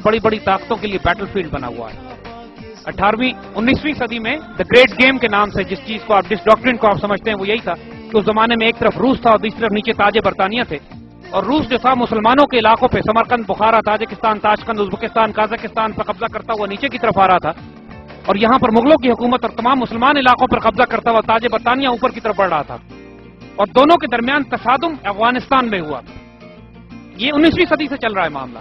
بڑی بڑی طاقتوں کے لیے بیٹل فیلڈ بنا ہوا ہے۔ 18ویں 19ویں صدی میں دا گریٹ گیم کے نام سے جس چیز کو آپ جس ڈاکٹرین کو آپ سمجھتے ہیں وہ یہی تھا کہ اس زمانے میں ایک طرف روس تھا اور دوسری طرف نیچے تاج برطانیہ تھے، اور روس جو تھا مسلمانوں کے علاقوں پہ Samarkand, Bukhara, Tajikistan, Tashkent, Uzbekistan, Kazakhstan پر قبضہ کرتا ہوا نیچے کی طرف آ رہا تھا، اور یہاں پر مغلوں کی حکومت اور تمام مسلمان علاقوں پر قبضہ کرتا ہوا تاج برطانیہ اوپر کی طرف بڑھ رہا تھا، اور دونوں کے درمیان تصادم افغانستان میں ہوا۔ یہ 19ویں صدی سے چل رہا ہے معاملہ،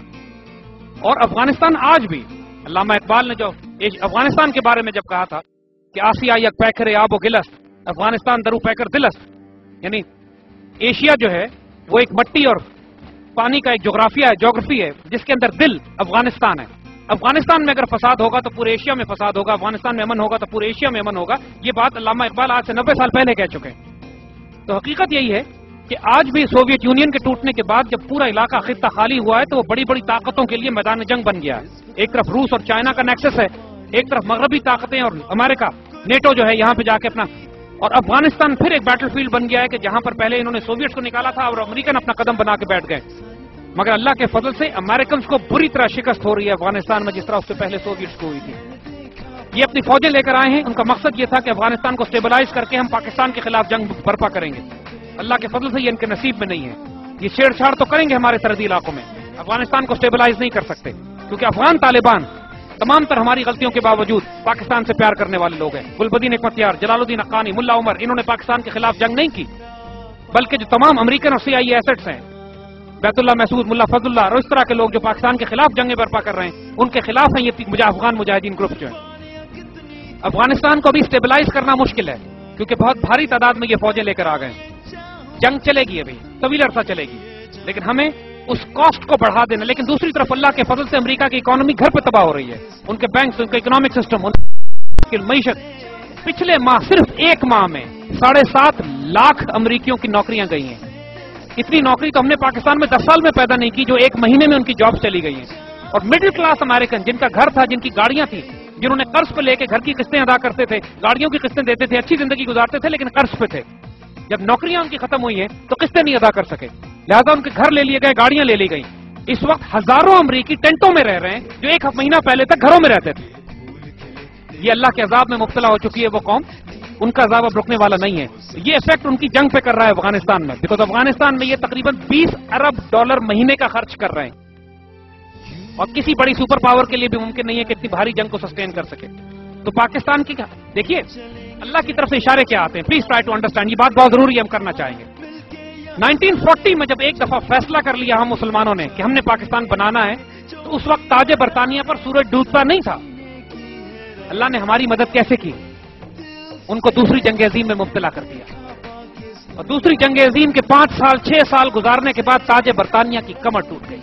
اور افغانستان آج بھی، علامہ اقبال نے جو افغانستان کے بارے میں جب کہا تھا کہ آسیا یک پیکر آب و گلست، افغانستان درو پیکر دلست، یعنی ایشیا جو ہے وہ ایک مٹی اور پانی کا ایک جغرافی ہے جس کے اندر دل افغانستان ہے۔ افغانستان میں اگر فساد ہوگا تو پورے ایشیا میں فساد ہوگا، افغانستان میں امن ہوگا تو پورے ایشیا میں امن ہوگا۔ یہ بات علامہ اقبال آج سے 90 سال پہلے کہہ چکے ہیں۔ تو حقیقت یہی ہے کہ آج بھی سوویت یونین کے ٹوٹنے کے بعد جب پورا علاقہ خطہ خالی ہوا ہے تو وہ بڑی بڑی طاقتوں کے لیے میدان جنگ بن گیا ہے۔ ایک طرف روس اور چائنا کا نیکسس ہے، ایک طرف مغربی طاقتیں اور امریکہ نیٹو جو ہے یہاں پہ جا کے اپنا، اور افغانستان پھر ایک بیٹل فیلڈ بن گیا ہے کہ جہاں پر پہلے انہوں نے سوویٹس کو نکالا تھا اور امریکن اپنا قدم بنا کے بیٹھ گئے، مگر اللہ کے فضل سے امریکنز کو بری طرح شکست ہو رہی ہے افغانستان میں، جس طرح اس سے پہلے سوویٹس کو ہوئی تھی۔ یہ اپنی فوجیں لے کر آئے ہیں، ان کا مقصد یہ تھا کہ افغانستان کو سٹیبلائز کر کے ہم پاکستان کے خلاف جنگ برپا کریں گے۔ اللہ کے فضل سے یہ ان کے نصیب میں نہیں ہے۔ یہ چھیڑ چھاڑ تو کریں گے ہمارے سرحدی علاقوں میں، افغانستان کو سٹیبلائز نہیں کر سکتے، کیونکہ افغان طالبان تمام تر ہماری غلطیوں کے باوجود پاکستان سے پیار کرنے والے لوگ ہیں۔ گلبدین حکمتیار، جلال الدین حقانی، ملا عمر، انہوں نے پاکستان کے خلاف جنگ نہیں کی، بلکہ جو تمام امریکن اور CIA ایسٹس ہیں، بیت اللہ محسود، ملا فضل اللہ اور اس طرح کے لوگ جو پاکستان کے خلاف جنگیں برپا کر رہے ہیں، ان کے خلاف ہیں یہ افغان مجاہدین گروپ جو ہیں۔ افغانستان کو بھی سٹیبلائز کرنا مشکل ہے کیونکہ بہت بھاری تعداد میں یہ فوجیں لے کر آ گئے ہیں۔ جنگ چلے گی، ابھی طویل عرصہ چلے گی، لیکن ہمیں اس کاسٹ کو بڑھا دینا۔ لیکن دوسری طرف اللہ کے فضل سے امریکہ کی اکانومی گھر پہ تباہ ہو رہی ہے، ان کے بینکس، ان کا اکنامک سسٹم، ان کی معیشت۔ پچھلے ماہ صرف ایک ماہ میں 7.5 لاکھ امریکیوں کی نوکریاں گئی ہیں۔ اتنی نوکری تو ہم نے پاکستان میں 10 سال میں پیدا نہیں کی جو ایک مہینے میں ان کی جاب چلی گئی ہیں۔ اور مڈل کلاس امریکن جن کا گھر تھا، جن کی گاڑیاں تھیں، جنہوں نے قرض پہ لے کے گھر کی قسطیں ادا کرتے تھے، گاڑیوں کی قسطیں دیتے تھے، اچھی زندگی گزارتے تھے، لیکن قرض پہ تھے، جب نوکریاں ان کی ختم ہوئی ہیں تو قسطیں نہیں ادا کر سکے، لہذا ان کے گھر لے لیے گئے، گاڑیاں لے لی گئی۔ اس وقت ہزاروں امریکی ٹینٹوں میں رہ رہے ہیں جو ایک مہینہ پہلے تک گھروں میں رہتے تھے۔ یہ اللہ کے عذاب میں مبتلا ہو چکی ہے وہ قوم، ان کا عذاب اب رکنے والا نہیں ہے۔ یہ افیکٹ ان کی جنگ پہ کر رہا ہے افغانستان میں، بیکاز افغانستان میں یہ تقریباً $20 ارب مہینے کا خرچ کر رہے ہیں، اور کسی بڑی سپر پاور کے لیے بھی ممکن نہیں ہے کہ اتنی بھاری جنگ کو سسٹین کر سکے۔ تو پاکستان کی دیکھیے اللہ کی طرف سے اشارے کیا آتے ہیں، پلیز ٹرائی ٹو انڈرسٹینڈ، یہ بات بہت ضروری ہے، ہم کرنا چاہیں گے۔ 1940 میں جب ایک دفعہ فیصلہ کر لیا ہم مسلمانوں نے کہ ہم نے پاکستان بنانا ہے، تو اس وقت تاج برطانیہ پر سورج ڈوبتا نہیں تھا۔ اللہ نے ہماری مدد کیسے کی؟ ان کو دوسری جنگ عظیم میں مبتلا کر دیا، اور دوسری جنگ عظیم کے 6 سال گزارنے کے بعد تاج برطانیہ کی کمر ٹوٹ گئی۔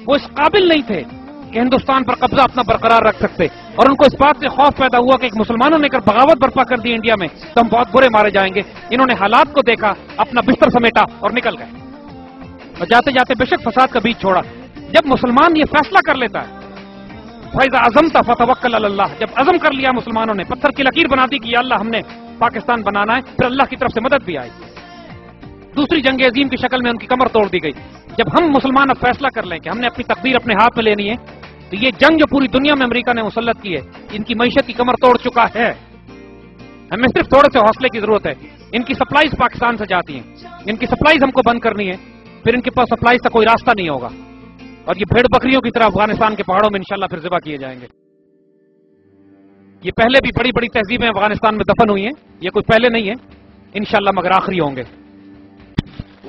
وہ اس قابل نہیں تھے کہ ہندوستان پر قبضہ اپنا برقرار رکھ سکتے، اور ان کو اس بات سے خوف پیدا ہوا کہ مسلمانوں نے اگر بغاوت برپا کر دی انڈیا میں تو ہم بہت برے مارے جائیں گے۔ انہوں نے حالات کو دیکھا، اپنا بستر سمیٹا اور نکل گئے، اور جاتے جاتے بے شک فساد کا بیج چھوڑا۔ جب مسلمان یہ فیصلہ کر لیتا ہے، فَإِذَا عَزَمْتَ فَتَوَكَّلْ عَلَى اللَّهِ، جب عزم کر لیا مسلمانوں نے، پتھر کی لکیر بنا دی کہ یا اللہ ہم نے پاکستان بنانا ہے، پھر اللہ کی طرف سے مدد بھی آئی۔ دوسری جنگ عظیم کی شکل میں ان کی کمر توڑ دی گئی۔ جب ہم مسلمان اب فیصلہ کر لیں کہ ہم نے اپنی تقدیر اپنے ہاتھ میں لینی ہے، تو یہ جنگ جو پوری دنیا میں امریکہ نے مسلط کی ہے، ان کی معیشت کی کمر توڑ چکا ہے۔ ہمیں صرف تھوڑے سے حوصلے کی ضرورت ہے۔ ان کی سپلائیز پاکستان سے جاتی ہیں، ان کی سپلائیز ہم کو بند کرنی ہے، پھر ان کے پاس سپلائیز کا کوئی راستہ نہیں ہوگا، اور یہ بھیڑ بکریوں کی طرح افغانستان کے پہاڑوں میں انشاءاللہ پھر ذبح کیے جائیں گے۔ یہ پہلے بھی بڑی بڑی تہذیبیں افغانستان میں دفن ہوئی ہیں، یہ کوئی پہلے نہیں ہے انشاءاللہ، مگر آخری ہوں گے۔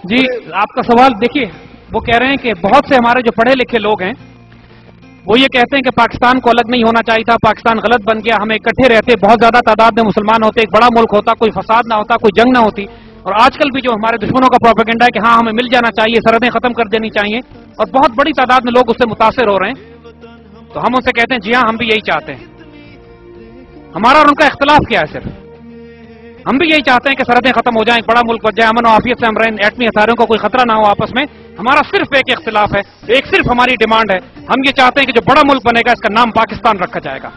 جی آپ کا سوال دیکھیے، وہ کہہ رہے ہیں کہ بہت سے ہمارے جو پڑھے لکھے لوگ ہیں وہ یہ کہتے ہیں کہ پاکستان کو الگ نہیں ہونا چاہیے تھا، پاکستان غلط بن گیا، ہم اکٹھے رہتے، بہت زیادہ تعداد میں مسلمان ہوتے، ایک بڑا ملک ہوتا، کوئی فساد نہ ہوتا، کوئی جنگ نہ ہوتی۔ اور آج کل بھی جو ہمارے دشمنوں کا پروپیگنڈا ہے کہ ہاں ہمیں مل جانا چاہیے، سرحدیں ختم کر دینی چاہیے، اور بہت بڑی تعداد میں لوگ اس سے متاثر ہو رہے ہیں، تو ہم ان سے کہتے ہیں جی ہاں ہم بھی یہی چاہتے ہیں۔ ہمارا اور ان کا اختلاف کیا ہے؟ صرف ہم بھی یہی چاہتے ہیں کہ سرحدیں ختم ہو جائیں، ایک بڑا ملک بن جائے، امن و عافیت سے ہم رہیں، ایٹمی ہتھیاروں کو کوئی خطرہ نہ ہو آپس میں۔ ہمارا صرف ایک اختلاف ہے، ایک صرف ہماری ڈیمانڈ ہے، ہم یہ چاہتے ہیں کہ جو بڑا ملک بنے گا اس کا نام پاکستان رکھا جائے گا،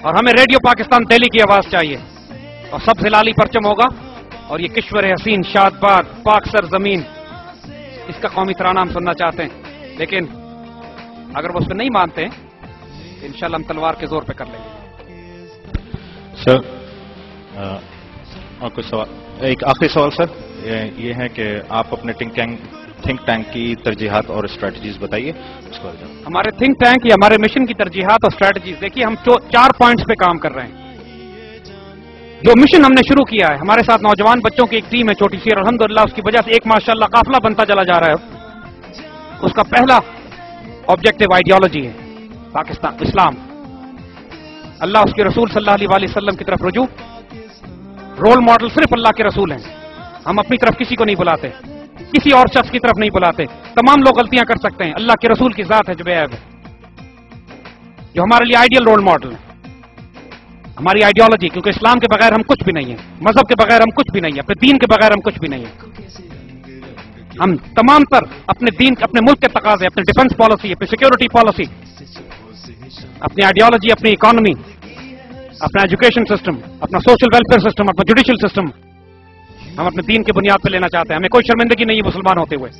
اور ہمیں ریڈیو پاکستان دہلی کی آواز چاہیے، اور سب سے لالی پرچم ہوگا، اور یہ کشور حسین شاد باد پاک سر زمین اس کا قومی ترانہ ہم سننا چاہتے ہیں، لیکن اگر وہ اس پہ نہیں مانتے تو انشاءاللہ ہم تلوار کے زور پہ کر لیں گے. سر اور کچھ سوال، ایک آخری سوال سر، یہ ہے کہ آپ اپنے تھنک ٹینک کی ترجیحات اور اسٹریٹجیز بتائیے. اس کو ہمارے تھنک ٹینک یا ہمارے مشن کی ترجیحات اور اسٹریٹجیز، دیکھیے ہم 4 پوائنٹس پہ کام کر رہے ہیں. جو مشن ہم نے شروع کیا ہے، ہمارے ساتھ نوجوان بچوں کی ایک ٹیم ہے چھوٹی سی، اور الحمدللہ اس کی وجہ سے ایک ماشاءاللہ قافلہ بنتا چلا جا رہا ہے. اس کا پہلا آبجیکٹو آئیڈیالوجی ہے پاکستان اسلام، اللہ اس کے رسول صلی اللہ علیہ وسلم کی طرف رجوع. رول ماڈل صرف اللہ کے رسول ہیں. ہم اپنی طرف کسی کو نہیں بلاتے، کسی اور شخص کی طرف نہیں بلاتے. تمام لوگ غلطیاں کر سکتے ہیں، اللہ کے رسول کی ذات ہے جو بے عیب ہے، جو ہمارے لیے آئیڈیل رول ماڈل ہے. ہماری آئیڈیالوجی، کیونکہ اسلام کے بغیر ہم کچھ بھی نہیں ہیں، مذہب کے بغیر ہم کچھ بھی نہیں ہیں، اپنے دین کے بغیر ہم کچھ بھی نہیں ہیں. ہم تمام تر اپنے دین، اپنے ملک کے تقاضے، اپنے ڈیفنس پالیسی، اپنی سیکورٹی پالیسی، اپنی آئیڈیالوجی، اپنی اکانومی، اپنا ایجوکیشن سسٹم، اپنا سوشل ویلفیئر سسٹم، اپنا جوڈیشل سسٹم ہم اپنے دین کی بنیاد پہ لینا چاہتے ہیں. ہمیں کوئی شرمندگی نہیں ہے مسلمان ہوتے ہوئے،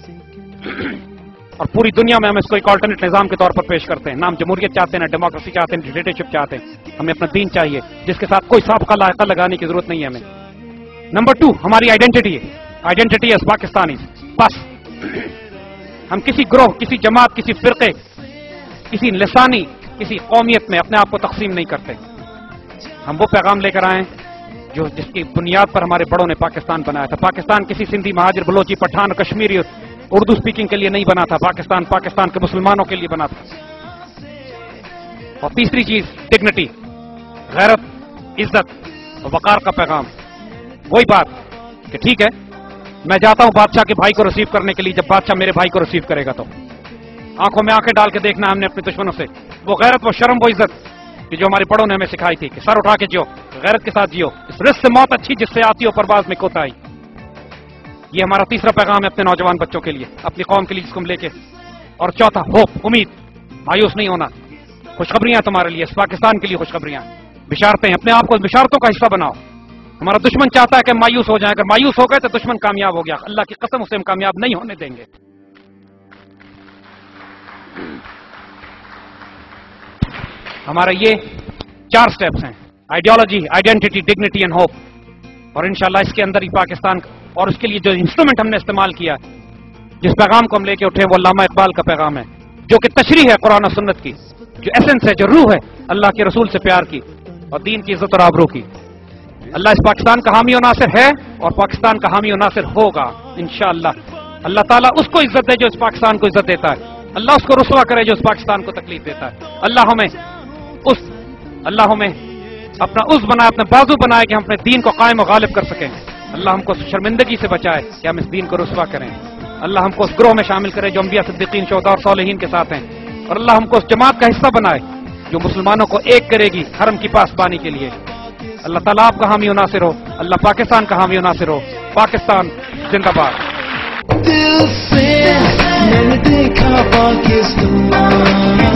اور پوری دنیا میں ہم اس کو ایک آلٹرنیٹ نظام کے طور پر پیش کرتے ہیں. نہ ہم جمہوریت چاہتے ہیں، نہ ڈیموکریسی چاہتے ہیں، ڈکٹیٹرشپ چاہتے ہیں. ہمیں اپنا دین چاہیے جس کے ساتھ کوئی سابقہ لائقہ لگانے کی ضرورت نہیں ہے ہمیں. نمبر 2 ہماری آئیڈینٹی ہے. Identity is Pakistani. بس ہم کسی گروہ، کسی جماعت، کسی فرقے، کسی لسانی، کسی قومیت میں اپنے آپ کو تقسیم نہیں کرتے. ہم وہ پیغام لے کر آئے جس کی بنیاد پر ہمارے بڑوں نے پاکستان بنایا تھا. پاکستان کسی سندھی، مہاجر، بلوچی، پٹھان، کشمیری، اردو اسپیکنگ کے لیے نہیں بنا تھا. پاکستان کے مسلمانوں کے لیے بنا تھا. اور تیسری چیز ڈگنیٹی، غیرت، عزت اور وقار کا پیغام. وہی بات کہ ٹھیک ہے میں جاتا ہوں بادشاہ کے بھائی کو ریسیو کرنے کے لیے، جب بادشاہ میرے بھائی کو ریسیو کرے گا تو آنکھوں میں آنکھیں ڈال کے دیکھنا ہم نے اپنے دشمنوں سے. وہ غیرت، وہ شرم، وہ عزت کہ جو ہمارے بڑوں نے ہمیں سکھائی تھی کہ سر اٹھا کے جیو، غیرت کے ساتھ جیو. اس رزق سے موت اچھی جس سے آتی ہو پرواز میں کوتاہی. یہ ہمارا تیسرا پیغام ہے اپنے نوجوان بچوں کے لیے، اپنی قوم کے لیے جس کو ہم لے کے. اور چوتھا ہوپ، امید، مایوس نہیں ہونا. خوشخبریاں تمہارے لیے، اس پاکستان کے لیے خوشخبریاں، بشارتیں. اپنے آپ کو بشارتوں کا حصہ بناؤ. ہمارا دشمن چاہتا ہے کہ ہم مایوس ہو جائیں. اگر مایوس ہو گئے تو دشمن کامیاب ہو گیا. اللہ کی قسم اسے ہم کامیاب نہیں ہونے دیں گے. ہمارا یہ 4 سٹیپس ہیں: ideology, identity, dignity and hope. اور انشاءاللہ اس کے اندر ہی پاکستان، اور اس کے لیے جو انسٹرومنٹ ہم نے استعمال کیا، جس پیغام کو ہم لے کے اٹھے، وہ علامہ اقبال کا پیغام ہے، جو کہ تشریح ہے قرآن و سنت کی، جو ایسنس ہے، جو روح ہے اللہ کے رسول سے پیار کی اور دین کی عزت اور آبرو کی. اللہ اس پاکستان کا حامی و ناصر ہے اور پاکستان کا حامی و ناصر ہوگا انشاءاللہ. اللہ تعالیٰ اس کو عزت دے جو اس پاکستان کو عزت دیتا ہے. اللہ اس کو رسوا کرے جو اس پاکستان کو تکلیف دیتا ہے. اللہ ہمیں اپنا عز بنائے، اپنے بازو بنائے کہ ہم اپنے دین کو قائم و غالب کر سکیں. اللہ ہم کو شرمندگی سے بچائے کہ ہم اس دین کو رسوا کریں. اللہ ہم کو اس گروہ میں شامل کرے جو انبیاء، صدیقین، شہداء اور صالحین کے ساتھ ہیں. اور اللہ ہم کو اس جماعت کا حصہ بنائے جو مسلمانوں کو ایک کرے گی حرم کی پاسبانی کے لیے. اللہ تعالیٰ آپ کا حامی و ناصر ہو. اللہ پاکستان کا حامی و ناصر ہو. پاکستان زندہ باد. دل سے میں نے دیکھا پاکستان.